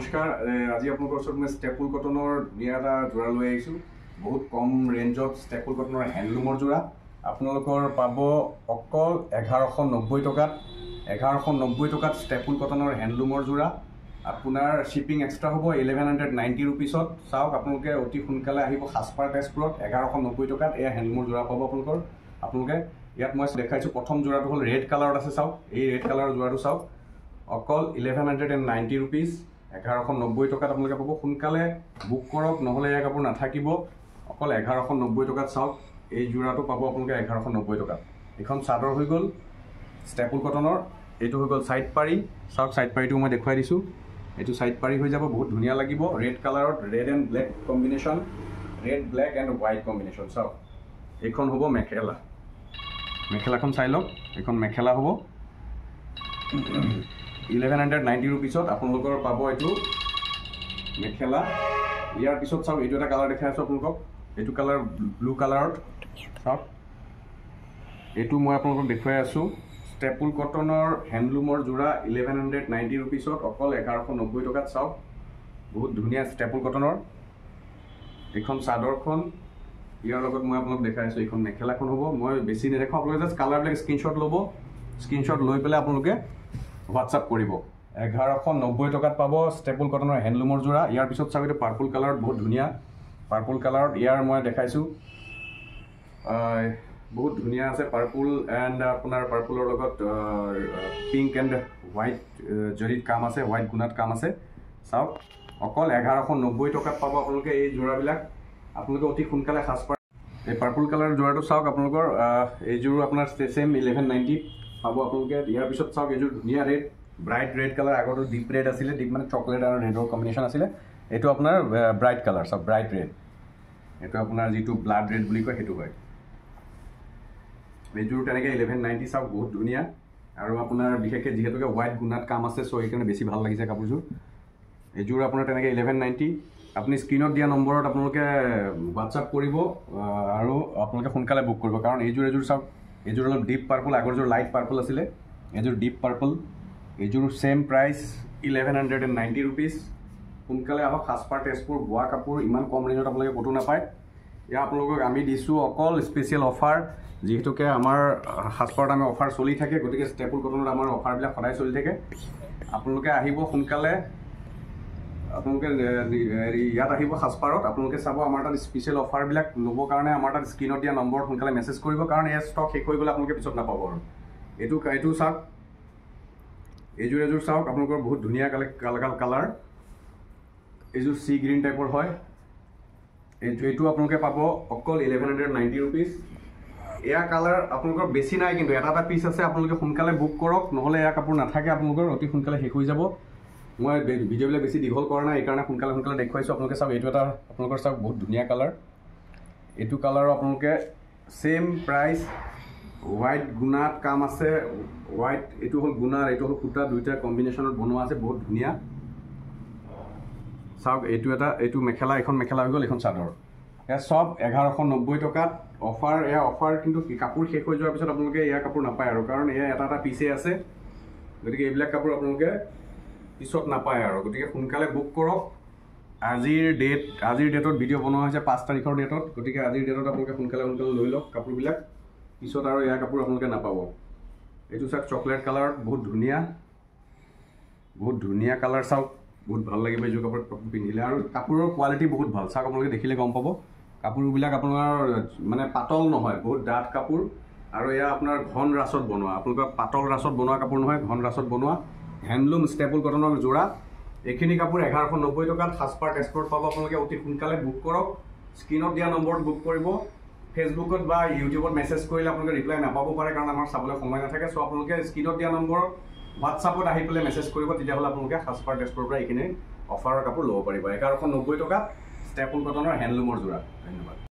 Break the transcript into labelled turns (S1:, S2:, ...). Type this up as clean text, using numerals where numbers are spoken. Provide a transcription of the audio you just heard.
S1: নমস্কাৰ আজি আপোনালোকৰ ওচৰত মই ষ্টেপুল কটনৰ ধুনীয়া এটা যোৰা লৈ আহিছোঁ বহুত কম ৰেঞ্জত ষ্টেপুল কটনৰ হেণ্ডলুমৰ যোৰা আপোনালোকৰ পাব অকল 1190 টকাত 1190 টকাত ষ্টেপুল কটনৰ হেণ্ডলুমৰ যোৰা আপোনাৰ শিপিং এক্সট্ৰা হ'ব 1190 रुपीसত চাওক আপোনালোকে অতি সোনকালে আহিব সাজপাৰ তেজপুৰত 1190 টকাত এই হেণ্ডলুমৰ যোৰা পাব আপোনালোকে ইয়াত মই দেখাইছোঁ প্ৰথম যোৰাটো হ'ল ৰেড কালাৰত আছে চাওক এই ৰেড কালাৰৰ যোৰাটো চাওক অকল 1190 रुपीस 1190 টকাত আপোনালোকে পাব সোনকালে বুক কৰক নহলে এক কাপোৰ নাথাকিব অকল 1190 টকাত চাওক এই যোৰাটো পাব আপোনালোকে 1190 টকাত এখন চাদৰ হৈ গ'ল ষ্টেপুল কটনৰ এইটো হৈ গ'ল সাইড পাৰি চাওক সাইড পাৰিটো মই দেখুৱাই দিছোঁ এইটো সাইড পাৰি হৈ যাব বহুত ধুনীয়া লাগিব ৰেড কালাৰত red and black combination red black and white combination চাওক এইখন হ'ব মেখেলাখন চাই লওক এইখন মেখেলা হ'ব 1190 रुपीसत আপোনালোকৰ পাব এইটো মেখেলা ইয়াৰ পিছত চাওক এইটো এটা কালাৰ দেখাই আছো আপোনালোকক এইটো কালাৰ ব্লু কালাৰত চাওক এইটো মই আপোনালোকক দেখুৱাই আছো ষ্টেপুল কটনৰ হেণ্ডলুমৰ যোৰা 1190 रुपीसत অকল 1190 টকাত চাওক বহুত ধুনীয়া ষ্টেপুল কটনৰ এইখন চাদৰখন ইয়াৰ লগত মই আপোনালোকক দেখাই আছো এইখন মেখেলাখন হ'ব মই বেছি নেদেখাও আপোনালোকে জাষ্ট কালাৰবিলাক স্ক্ৰীনশ্বট ল'ব স্ক্ৰীনশ্বট লৈ পেলাই আপোনালোকে WhatsApp কৰিব 1190 টকাত পাব ষ্টেপুল কটনৰ হেণ্ডলুমৰ যোৰা ইয়াৰ পিছত চাওক এইটো পাৰ্পল কালাৰত বহুত ধুনীয়া পাৰ্পল কালাৰত ইয়াৰ মই দেখাইছোঁ বহুত ধুনীয়া আছে পাৰ্পল এণ্ড আপোনাৰ পাৰ্পলৰ লগত পিংক এণ্ড হোৱাইট জৰিত কাম আছে হোৱাইট গুণাত কাম আছে চাওক অকল 1190 টকাত পাব আপোনালোকে এই যোৰাবিলাক আপোনালোকে অতি সোনকালে সাজপাৰ এই পাৰ্পল কালাৰৰ যোৰাটো চাওক আপোনালোকৰ এইযোৰ আপোনাৰ ছেম 1190 পাব আপোনালোকে ইয়াৰ পিছত চাওক এইযোৰ ধুনীয়া ৰেড ব্ৰাইট ৰেড কালাৰ আগতো ডিপ ৰেড আছিলে ডিপ মানে চকলেট আৰু ৰেডৰ কম্বিনেশ্যন আছিলে এইটো আপোনাৰ ব্ৰাইট কালাৰ চাওক ব্ৰাইট ৰেড এইটো আপোনাৰ যিটো ব্লাড ৰেড বুলি কয় সেইটো হয় এইযোৰ তেনেকৈ 1190 চাওক বহুত ধুনীয়া আৰু আপোনাৰ বিশেষকৈ যিহেতুকে হোৱাইট গুণাত কাম আছে চ' সেইকাৰণে বেছি ভাল লাগিছে কাপোৰযোৰ এইযোৰ আপোনাৰ তেনেকৈ 1190 আপুনি স্ক্ৰীনত দিয়া নম্বৰত আপোনালোকে WhatsApp কৰিব আৰু আপোনালোকে সোনকালে বুক কৰিব কাৰণ এইযোৰ চাওক এইযোৰ অলপ ডিপ পাৰ্পল আগৰযোৰ লাইট পাৰ্পল আছিলে এইযোৰ ডিপ পাৰ্পল এইযোৰ ছেম প্ৰাইচ 1190 रुपीस সোনকালে আহক সাজপাৰ তেজপুৰ বোৱা কাপোৰ ইমান কম ৰেঞ্জত আপোনালোকে ক'তো নাপায় এয়া আপোনালোকক আমি দিছোঁ অকল স্পেচিয়েল অফাৰ যিহেতুকে আমাৰ সাজপাৰত আমি অফাৰ চলি থাকে গতিকে ষ্টেপুল কটনত আমাৰ অফাৰবিলাক সদায় চলি থাকে আপোনালোকে আহিব সোনকালে আপোনালোকে ইয়াত আহিব সাজপাৰত আপোনালোকে চাব আমাৰ তাত স্পেচিয়েল অফাৰবিলাক ল'বৰ কাৰণে আমাৰ তাত স্ক্ৰীনত দিয়া নম্বৰত সোনকালে মেছেজ কৰিব কাৰণ এই ষ্টক শেষ হৈ গ'লে আপোনালোকে পিছত নাপাব আৰু এইটো চাওক এইযোৰ চাওক আপোনালোকৰ বহুত ধুনীয়া কালাৰ এইযোৰ চি গ্ৰীণ টাইপৰ হয় এইটো আপোনালোকে পাব অকল 1190 रुपीस এয়া কালাৰ আপোনালোকৰ বেছি নাই কিন্তু এটা পিচ আছে আপোনালোকে সোনকালে বুক কৰক নহ'লে এয়া কাপোৰ নাথাকে আপোনালোকৰ অতি সোনকালে শেষ হৈ যাব মই ভিডিঅ'বিলাক বেছি দীঘল কৰা নাই এইকাৰণে সোনকালে দেখুৱাইছোঁ আপোনালোকে চাওক এইটো এটা আপোনালোকৰ চাওক বহুত ধুনীয়া কালাৰ এইটো কালাৰৰ আপোনালোকে ছেম প্ৰাইচ হোৱাইট গুণাত কাম আছে হোৱাইট এইটো হ'ল গুণাৰ এইটো হ'ল সূতা দুইটা কম্বিনেশ্যনত বনোৱা আছে বহুত ধুনীয়া চাওক এইটো মেখেলা এখন মেখেলা হৈ গ'ল এখন চাদৰ এয়া চব 1190 টকাত অফাৰ এয়া অফাৰ কিন্তু কাপোৰ শেষ হৈ যোৱাৰ পিছত আপোনালোকে এয়া কাপোৰ নাপায় আৰু কাৰণ এয়া এটা পিচে আছে গতিকে এইবিলাক কাপোৰ আপোনালোকে পিছত নাপায় আৰু গতিকে সোনকালে বুক কৰক আজিৰ ডেটত ভিডিঅ' বনোৱা হৈছে 5 তাৰিখৰ ডেটত গতিকে আজিৰ ডেটত আপোনালোকে সোনকালে লৈ লওক কাপোৰবিলাক পিছত আৰু এয়া কাপোৰ আপোনালোকে নাপাব এইটো চাওক চকলেট কালাৰত বহুত ধুনীয়া কালাৰ চাওক বহুত ভাল লাগিব এইযোৰ কাপোৰ পিন্ধিলে আৰু কাপোৰৰ কোৱালিটি বহুত ভাল চাওক আপোনালোকে দেখিলে গম পাব কাপোৰবিলাক আপোনাৰ মানে পাতল নহয় বহুত ডাঠ কাপোৰ আৰু এয়া আপোনাৰ ঘন ৰাছত বনোৱা আপোনালোকৰ পাতল ৰাছত বনোৱা কাপোৰ নহয় ঘন ৰাছত বনোৱা হেণ্ডলুম ষ্টেপুল কটনৰ যোৰা এইখিনি কাপোৰ 1190 টকাত সাজপাৰ তেজপুৰত পাব আপোনালোকে অতি সোনকালে বুক কৰক স্ক্ৰীনত দিয়া নম্বৰত বুক কৰিব ফেচবুকত বা ইউটিউবত মেছেজ কৰিলে আপোনালোকে ৰিপ্লাই নাপাব পাৰে কাৰণ আমাৰ চাবলৈ সময় নাথাকে চ' আপোনালোকে স্ক্ৰীনত দিয়া নম্বৰত WhatsAppত আহি পেলাই মেছেজ কৰিব তেতিয়াহ'লে আপোনালোকে সাজপাৰ তেজপুৰৰ পৰা এইখিনি অফাৰৰ কাপোৰ ল'ব পাৰিব 1190 টকাত ষ্টেপুল কটনৰ হেণ্ডলুমৰ যোৰা ধন্যবাদ